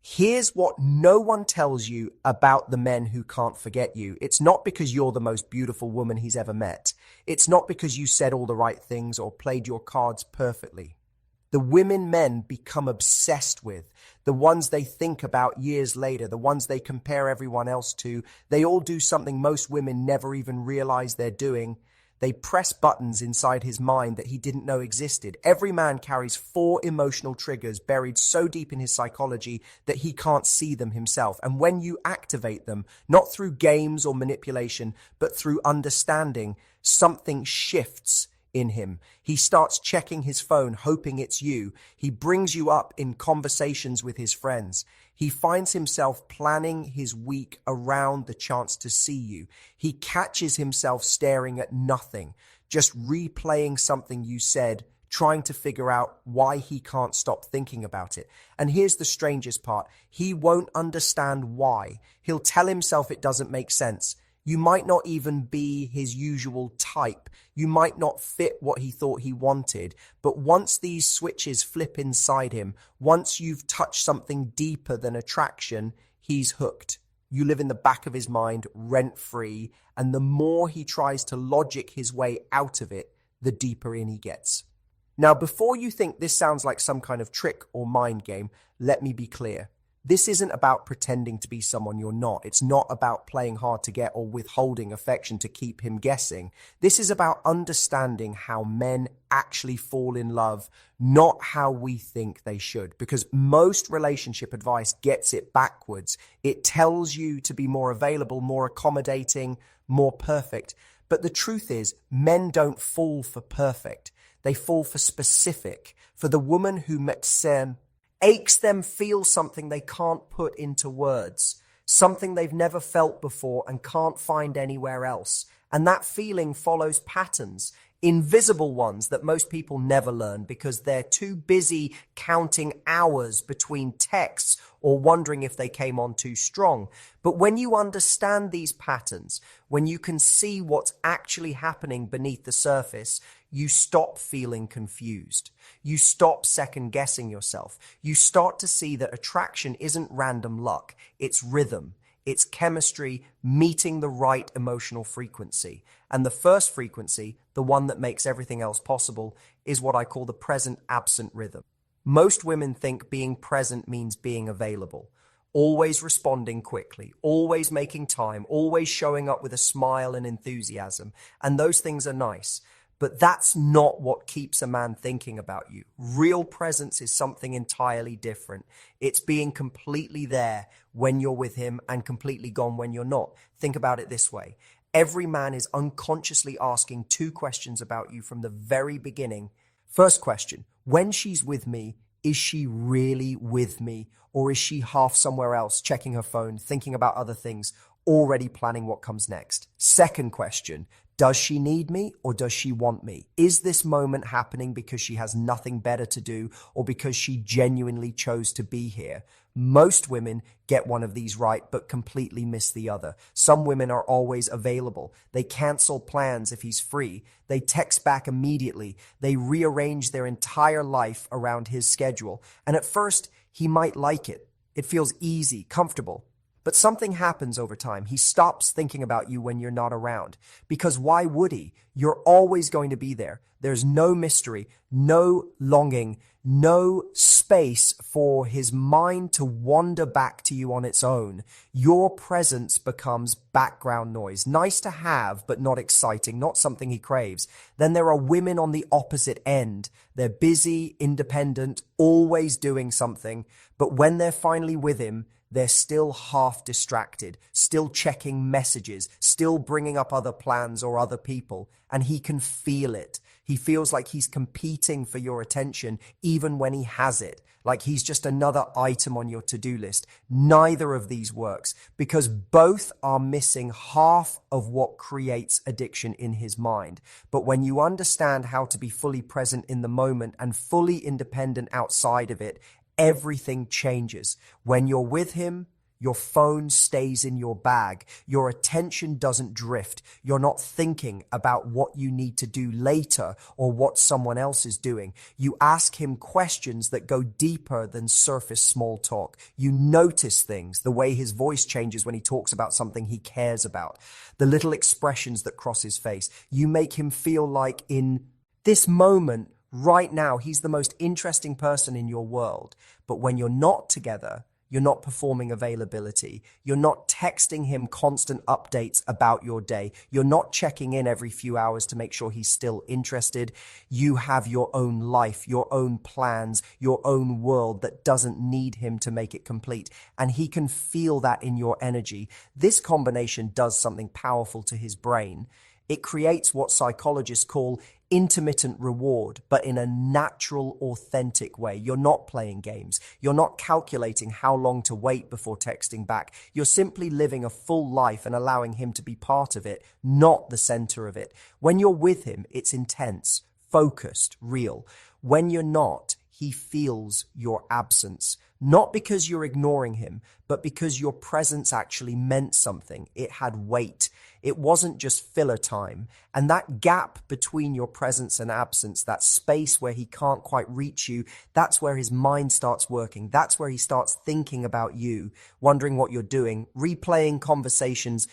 Here's what no one tells you about the men who can't forget you. It's not because you're the most beautiful woman he's ever met. It's not because you said all the right things or played your cards perfectly. The women men become obsessed with, the ones they think about years later, the ones they compare everyone else to, they all do something most women never even realize they're doing. They press buttons inside his mind that he didn't know existed. Every man carries 4 emotional triggers buried so deep in his psychology that he can't see them himself. And when you activate them, not through games or manipulation, but through understanding, something shifts in him. He starts checking his phone, hoping it's you. He brings you up in conversations with his friends. He finds himself planning his week around the chance to see you. He catches himself staring at nothing, just replaying something you said, trying to figure out why he can't stop thinking about it. And here's the strangest part. He won't understand why. He'll tell himself it doesn't make sense. You might not even be his usual type. You might not fit what he thought he wanted. But once these switches flip inside him, once you've touched something deeper than attraction, he's hooked. You live in the back of his mind, rent-free, and the more he tries to logic his way out of it, the deeper in he gets. Now, before you think this sounds like some kind of trick or mind game, let me be clear. This isn't about pretending to be someone you're not. It's not about playing hard to get or withholding affection to keep him guessing. This is about understanding how men actually fall in love, not how we think they should. Because most relationship advice gets it backwards. It tells you to be more available, more accommodating, more perfect. But the truth is, men don't fall for perfect. They fall for specific. For the woman who makes them feel something they can't put into words, something they've never felt before and can't find anywhere else. And that feeling follows patterns, invisible ones that most people never learn because they're too busy counting hours between texts or wondering if they came on too strong. But when you understand these patterns, when you can see what's actually happening beneath the surface, you stop feeling confused. You stop second guessing yourself. You start to see that attraction isn't random luck. It's rhythm. It's chemistry meeting the right emotional frequency. And the first frequency, the one that makes everything else possible, is what I call the present-absent rhythm. Most women think being present means being available, always responding quickly, always making time, always showing up with a smile and enthusiasm. And those things are nice. But that's not what keeps a man thinking about you. Real presence is something entirely different. It's being completely there when you're with him and completely gone when you're not. Think about it this way. Every man is unconsciously asking 2 questions about you from the very beginning. First question, when she's with me, is she really with me? Or is she half somewhere else, checking her phone, thinking about other things, already planning what comes next? Second question, does she need me or does she want me? Is this moment happening because she has nothing better to do or because she genuinely chose to be here? Most women get one of these right but completely miss the other. Some women are always available. They cancel plans if he's free. They text back immediately. They rearrange their entire life around his schedule. And at first, he might like it. It feels easy, comfortable. But something happens over time. He stops thinking about you when you're not around. Because why would he? You're always going to be there. There's no mystery, no longing, no space for his mind to wander back to you on its own. Your presence becomes background noise. Nice to have, but not exciting, not something he craves. Then there are women on the opposite end. They're busy, independent, always doing something. But when they're finally with him, they're still half distracted, still checking messages, still bringing up other plans or other people, and he can feel it. He feels like he's competing for your attention even when he has it, like he's just another item on your to-do list. Neither of these works because both are missing half of what creates addiction in his mind. But when you understand how to be fully present in the moment and fully independent outside of it, everything changes. When you're with him, Your phone stays in your bag. Your attention doesn't drift. You're not thinking about what you need to do later or what someone else is doing. You ask him questions that go deeper than surface small talk. You notice things, the way his voice changes when he talks about something he cares about, the little expressions that cross his face. You make him feel like in this moment, right now, he's the most interesting person in your world. But when you're not together, you're not performing availability. You're not texting him constant updates about your day. You're not checking in every few hours to make sure he's still interested. You have your own life, your own plans, your own world that doesn't need him to make it complete. And he can feel that in your energy. This combination does something powerful to his brain. It creates what psychologists call intermittent reward, but in a natural, authentic way. You're not playing games. You're not calculating how long to wait before texting back. You're simply living a full life and allowing him to be part of it, not the center of it. When you're with him, it's intense, focused, real. When you're not, he feels your absence. Not because you're ignoring him, but because your presence actually meant something. It had weight. It wasn't just filler time. And that gap between your presence and absence, that space where he can't quite reach you, that's where his mind starts working. That's where he starts thinking about you, wondering what you're doing, replaying conversations,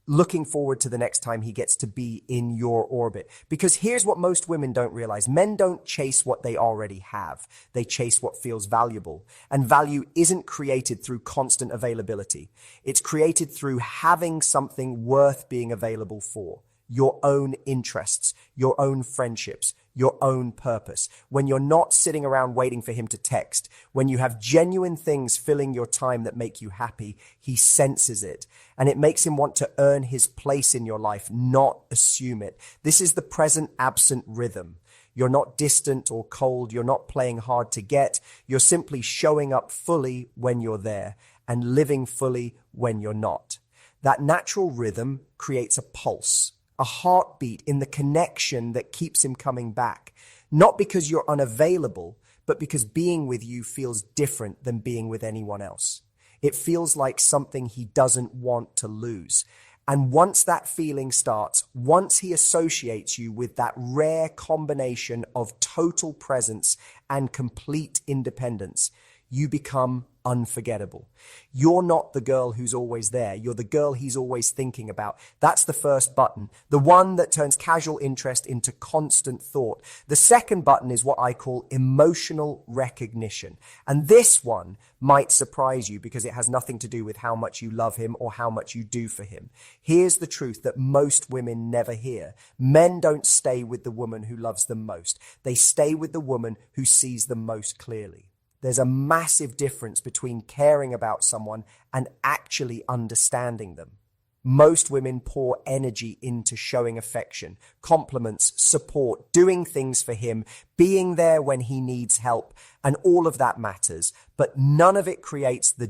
looking forward to the next time he gets to be in your orbit. Because here's what most women don't realize. Men don't chase what they already have. They chase what feels valuable. And value isn't created through constant availability. It's created through having something worth being available for. Your own interests, your own friendships, your own purpose. When you're not sitting around waiting for him to text, when you have genuine things filling your time that make you happy, he senses it. And it makes him want to earn his place in your life, not assume it. This is the present absent rhythm. You're not distant or cold. You're not playing hard to get. You're simply showing up fully when you're there and living fully when you're not. That natural rhythm creates a pulse, a heartbeat in the connection that keeps him coming back. Not because you're unavailable, but because being with you feels different than being with anyone else. It feels like something he doesn't want to lose. And once that feeling starts, once he associates you with that rare combination of total presence and complete independence, you become unforgettable. You're not the girl who's always there. You're the girl he's always thinking about. That's the first button, the one that turns casual interest into constant thought. The second button is what I call emotional recognition. And this one might surprise you because it has nothing to do with how much you love him or how much you do for him. Here's the truth that most women never hear. Men don't stay with the woman who loves them most. They stay with the woman who sees them most clearly. There's a massive difference between caring about someone and actually understanding them. Most women pour energy into showing affection, compliments, support, doing things for him, being there when he needs help, and all of that matters, but none of it creates the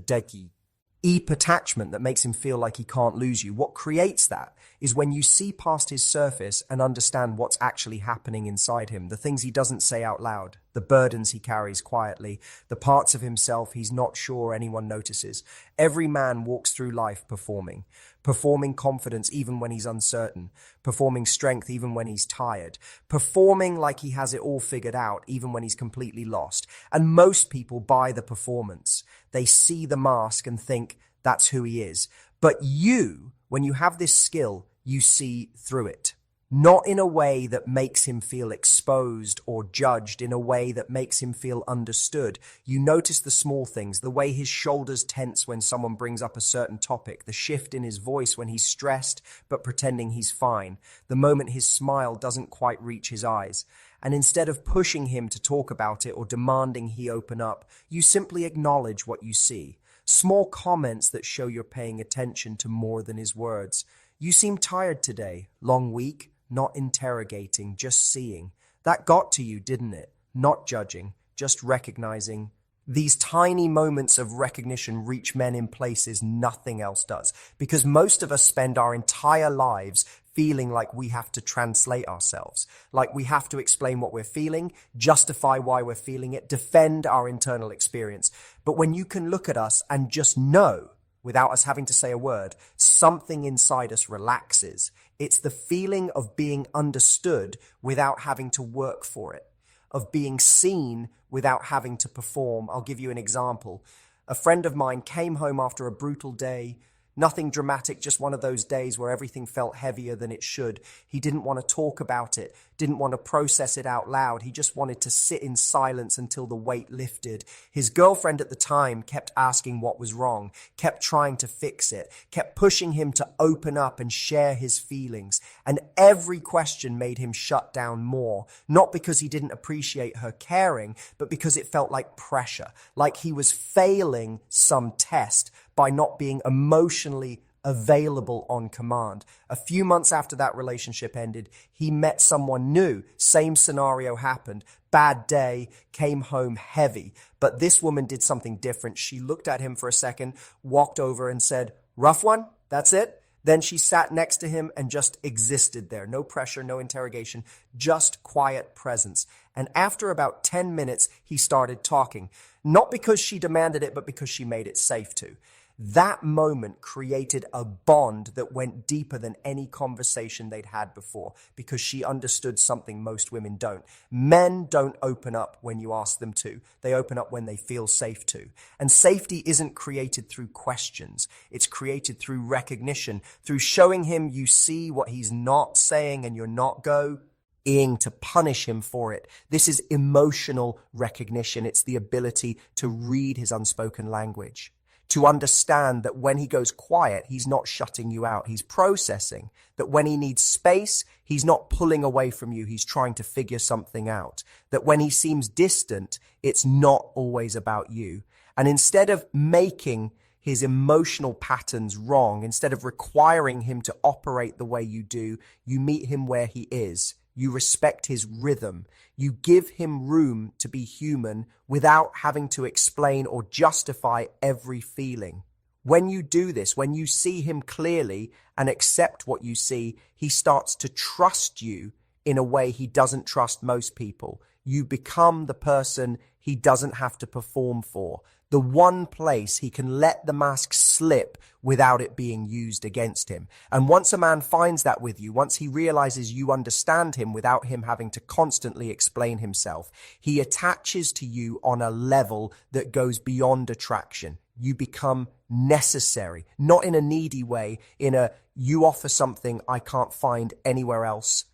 deep attachment that makes him feel like he can't lose you. What creates that is when you see past his surface and understand what's actually happening inside him, the things he doesn't say out loud, the burdens he carries quietly, the parts of himself he's not sure anyone notices. Every man walks through life performing confidence even when he's uncertain, performing strength even when he's tired, performing like he has it all figured out even when he's completely lost. And most people buy the performance. They see the mask and think that's who he is. But you, when you have this skill, you see through it. Not in a way that makes him feel exposed or judged, in a way that makes him feel understood. You notice the small things, the way his shoulders tense when someone brings up a certain topic, the shift in his voice when he's stressed but pretending he's fine, the moment his smile doesn't quite reach his eyes. And instead of pushing him to talk about it or demanding he open up, you simply acknowledge what you see. Small comments that show you're paying attention to more than his words. You seem tired today. Long week? Not interrogating, just seeing. That got to you, didn't it? Not judging, just recognizing. These tiny moments of recognition reach men in places nothing else does, because most of us spend our entire lives feeling like we have to translate ourselves, like we have to explain what we're feeling, justify why we're feeling it, defend our internal experience. But when you can look at us and just know without us having to say a word, something inside us relaxes. It's the feeling of being understood without having to work for it, of being seen without having to perform. I'll give you an example. A friend of mine came home after a brutal day. Nothing dramatic, just one of those days where everything felt heavier than it should. He didn't want to talk about it, didn't want to process it out loud. He just wanted to sit in silence until the weight lifted. His girlfriend at the time kept asking what was wrong, kept trying to fix it, kept pushing him to open up and share his feelings. And every question made him shut down more, not because he didn't appreciate her caring, but because it felt like pressure, like he was failing some test by not being emotionally available on command. A few months after that relationship ended, he met someone new. Same scenario happened. Bad day, came home heavy. But this woman did something different. She looked at him for a second, walked over and said, "Rough one? That's it?" Then she sat next to him and just existed there. No pressure, no interrogation, just quiet presence. And after about 10 minutes, he started talking. Not because she demanded it, but because she made it safe to. That moment created a bond that went deeper than any conversation they'd had before, because she understood something most women don't. Men don't open up when you ask them to. They open up when they feel safe to. And safety isn't created through questions. It's created through recognition, through showing him you see what he's not saying and you're not going to punish him for it. This is emotional recognition. It's the ability to read his unspoken language, to understand that when he goes quiet, he's not shutting you out. He's processing. That when he needs space, he's not pulling away from you. He's trying to figure something out. That when he seems distant, it's not always about you. And instead of making his emotional patterns wrong, instead of requiring him to operate the way you do, you meet him where he is. You respect his rhythm. You give him room to be human without having to explain or justify every feeling. When you do this, when you see him clearly and accept what you see, he starts to trust you in a way he doesn't trust most people. You become the person he doesn't have to perform for. The one place he can let the mask slip without it being used against him. And once a man finds that with you, once he realizes you understand him without him having to constantly explain himself, he attaches to you on a level that goes beyond attraction. You become necessary, not in a needy way, in a you offer something I can't find anywhere else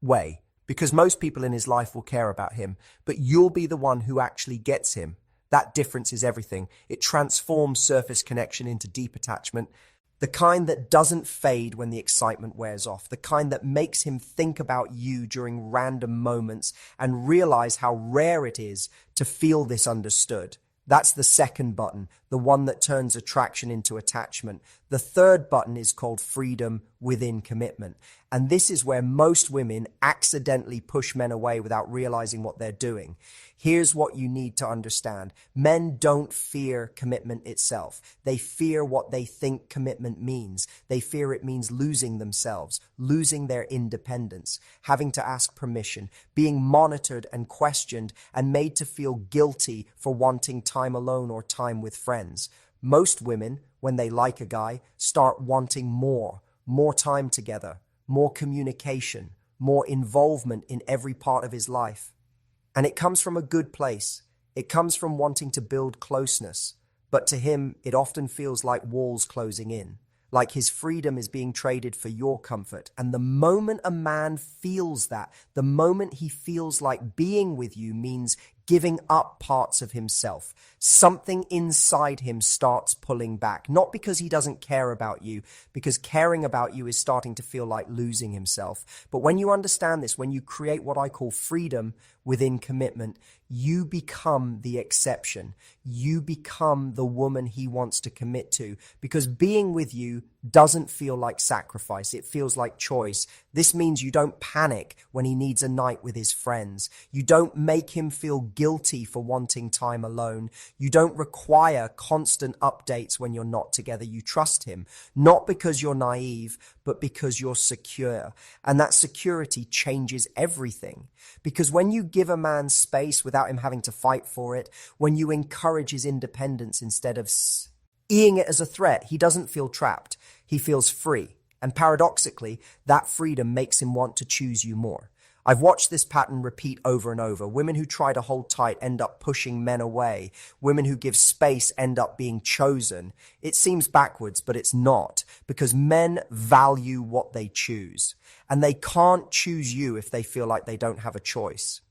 way. Because most people in his life will care about him, but you'll be the one who actually gets him. That difference is everything. It transforms surface connection into deep attachment, the kind that doesn't fade when the excitement wears off, the kind that makes him think about you during random moments and realize how rare it is to feel this understood. That's the second button, the one that turns attraction into attachment. The third button is called freedom within commitment. And this is where most women accidentally push men away without realizing what they're doing. Here's what you need to understand. Men don't fear commitment itself. They fear what they think commitment means. They fear it means losing themselves, losing their independence, having to ask permission, being monitored and questioned and made to feel guilty for wanting time alone or time with friends. Most women, when they like a guy, start wanting more time together, more communication, more involvement in every part of his life. And it comes from a good place. It comes from wanting to build closeness. But to him, it often feels like walls closing in, like his freedom is being traded for your comfort. And the moment a man feels that, the moment he feels like being with you means giving up parts of himself, something inside him starts pulling back. Not because he doesn't care about you, because caring about you is starting to feel like losing himself. But when you understand this, when you create what I call freedom within commitment, you become the exception. You become the woman he wants to commit to, because being with you doesn't feel like sacrifice. It feels like choice. This means you don't panic when he needs a night with his friends. You don't make him feel guilty for wanting time alone. You don't require constant updates when you're not together. You trust him, not because you're naive, but because you're secure. And that security changes everything. Because when you give a man space without him having to fight for it, when you encourage his independence instead of Eyeing it as a threat, he doesn't feel trapped. He feels free. And paradoxically, that freedom makes him want to choose you more. I've watched this pattern repeat over and over. Women who try to hold tight end up pushing men away. Women who give space end up being chosen. It seems backwards, but it's not, because men value what they choose. And they can't choose you if they feel like they don't have a choice.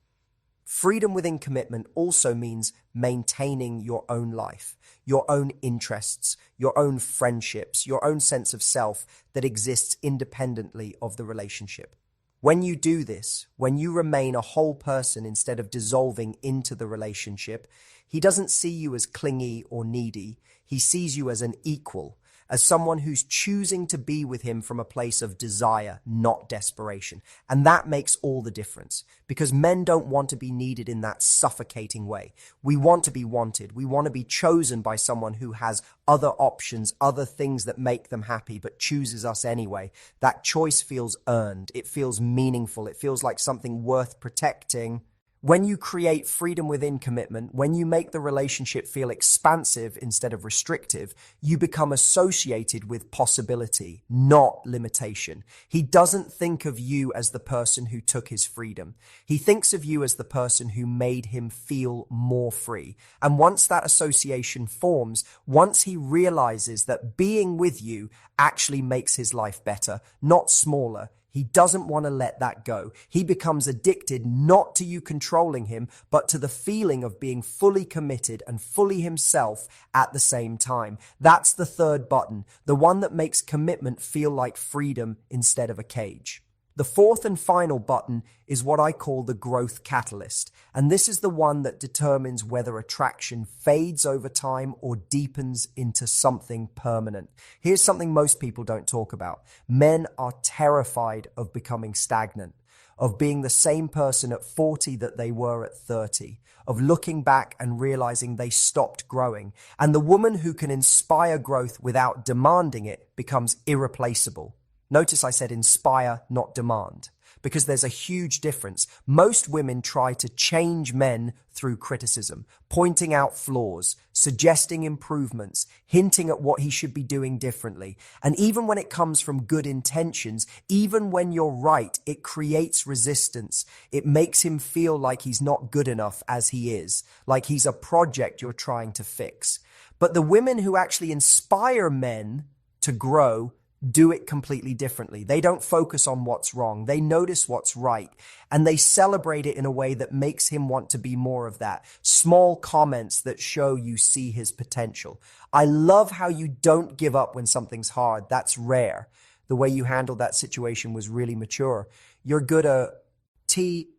Freedom within commitment also means maintaining your own life, your own interests, your own friendships, your own sense of self that exists independently of the relationship. When you do this, when you remain a whole person instead of dissolving into the relationship, he doesn't see you as clingy or needy. He sees you as an equal, as someone who's choosing to be with him from a place of desire, not desperation. And that makes all the difference, because men don't want to be needed in that suffocating way. We want to be wanted. We want to be chosen by someone who has other options, other things that make them happy, but chooses us anyway. That choice feels earned. It feels meaningful. It feels like something worth protecting. When you create freedom within commitment, when you make the relationship feel expansive instead of restrictive, you become associated with possibility, not limitation. He doesn't think of you as the person who took his freedom. He thinks of you as the person who made him feel more free. And once that association forms, once he realizes that being with you actually makes his life better, not smaller, he doesn't want to let that go. He becomes addicted not to you controlling him, but to the feeling of being fully committed and fully himself at the same time. That's the third button, the one that makes commitment feel like freedom instead of a cage. The fourth and final button is what I call the growth catalyst, and this is the one that determines whether attraction fades over time or deepens into something permanent. Here's something most people don't talk about. Men are terrified of becoming stagnant, of being the same person at 40 that they were at 30, of looking back and realizing they stopped growing. And the woman who can inspire growth without demanding it becomes irreplaceable. Notice I said inspire, not demand, because there's a huge difference. Most women try to change men through criticism, pointing out flaws, suggesting improvements, hinting at what he should be doing differently. And even when it comes from good intentions, even when you're right, it creates resistance. It makes him feel like he's not good enough as he is, like he's a project you're trying to fix. But the women who actually inspire men to grow do it completely differently. They don't focus on what's wrong. They notice what's right, and they celebrate it in a way that makes him want to be more of that. Small comments that show you see his potential. I love how you don't give up when something's hard. That's rare. The way you handled that situation was really mature. You're good at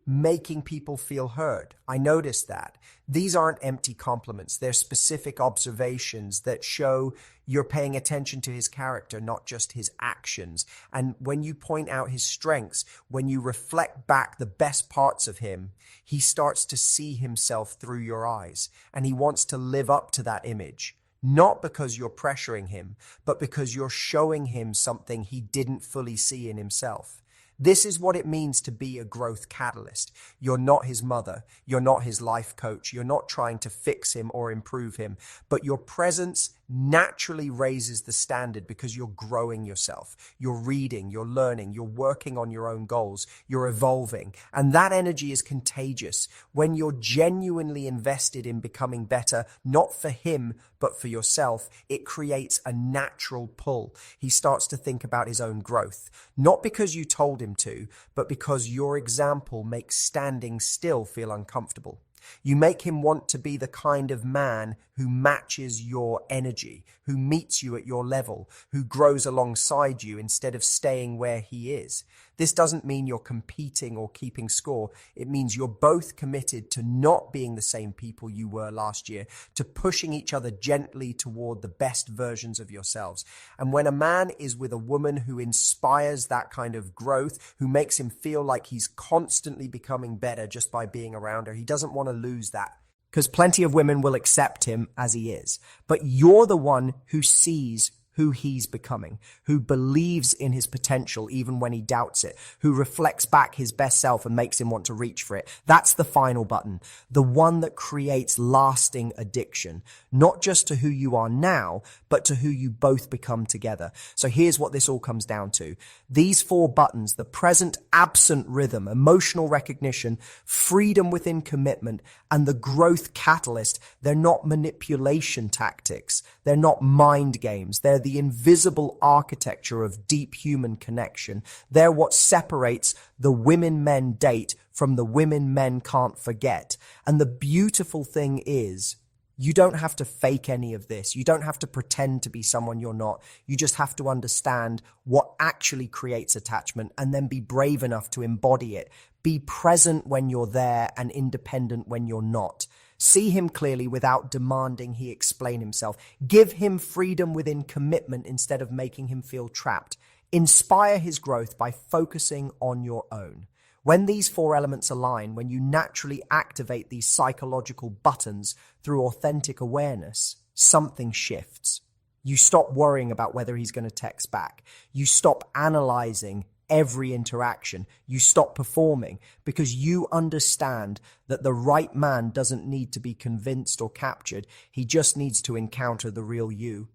making people feel heard. I noticed that. These aren't empty compliments. They're specific observations that show you're paying attention to his character, not just his actions. And when you point out his strengths, when you reflect back the best parts of him, he starts to see himself through your eyes, and he wants to live up to that image. Not because you're pressuring him, but because you're showing him something he didn't fully see in himself. This is what it means to be a growth catalyst. You're not his mother. You're not his life coach. You're not trying to fix him or improve him. But your presence naturally raises the standard because you're growing yourself. You're reading, you're learning, you're working on your own goals, you're evolving. And that energy is contagious. When you're genuinely invested in becoming better, not for him, but for yourself, it creates a natural pull. He starts to think about his own growth, not because you told him to, but because your example makes standing still feel uncomfortable. You make him want to be the kind of man who matches your energy, who meets you at your level, who grows alongside you instead of staying where he is. This doesn't mean you're competing or keeping score. It means you're both committed to not being the same people you were last year, to pushing each other gently toward the best versions of yourselves. And when a man is with a woman who inspires that kind of growth, who makes him feel like he's constantly becoming better just by being around her, he doesn't want to lose that. Because plenty of women will accept him as he is. But you're the one who sees who he's becoming, who believes in his potential even when he doubts it, who reflects back his best self and makes him want to reach for it. That's the final button, the one that creates lasting addiction, not just to who you are now, but to who you both become together. So here's what this all comes down to. These 4 buttons, the present absent rhythm, emotional recognition, freedom within commitment, and the growth catalyst, they're not manipulation tactics. They're not mind games. They're the invisible architecture of deep human connection. They're what separates the women men date from the women men can't forget. And the beautiful thing is, you don't have to fake any of this. You don't have to pretend to be someone you're not. You just have to understand what actually creates attachment and then be brave enough to embody it. Be present when you're there and independent when you're not. See him clearly without demanding he explain himself. Give him freedom within commitment instead of making him feel trapped. Inspire his growth by focusing on your own. When these 4 elements align, when you naturally activate these psychological buttons through authentic awareness, something shifts. You stop worrying about whether he's going to text back. You stop analyzing every interaction. You stop performing because you understand that the right man doesn't need to be convinced or captured. He just needs to encounter the real you.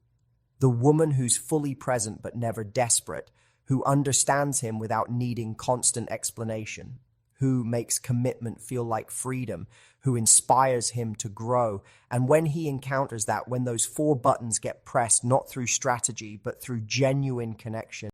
The woman who's fully present but never desperate, who understands him without needing constant explanation, who makes commitment feel like freedom, who inspires him to grow. And when he encounters that, when those 4 buttons get pressed, not through strategy, but through genuine connection,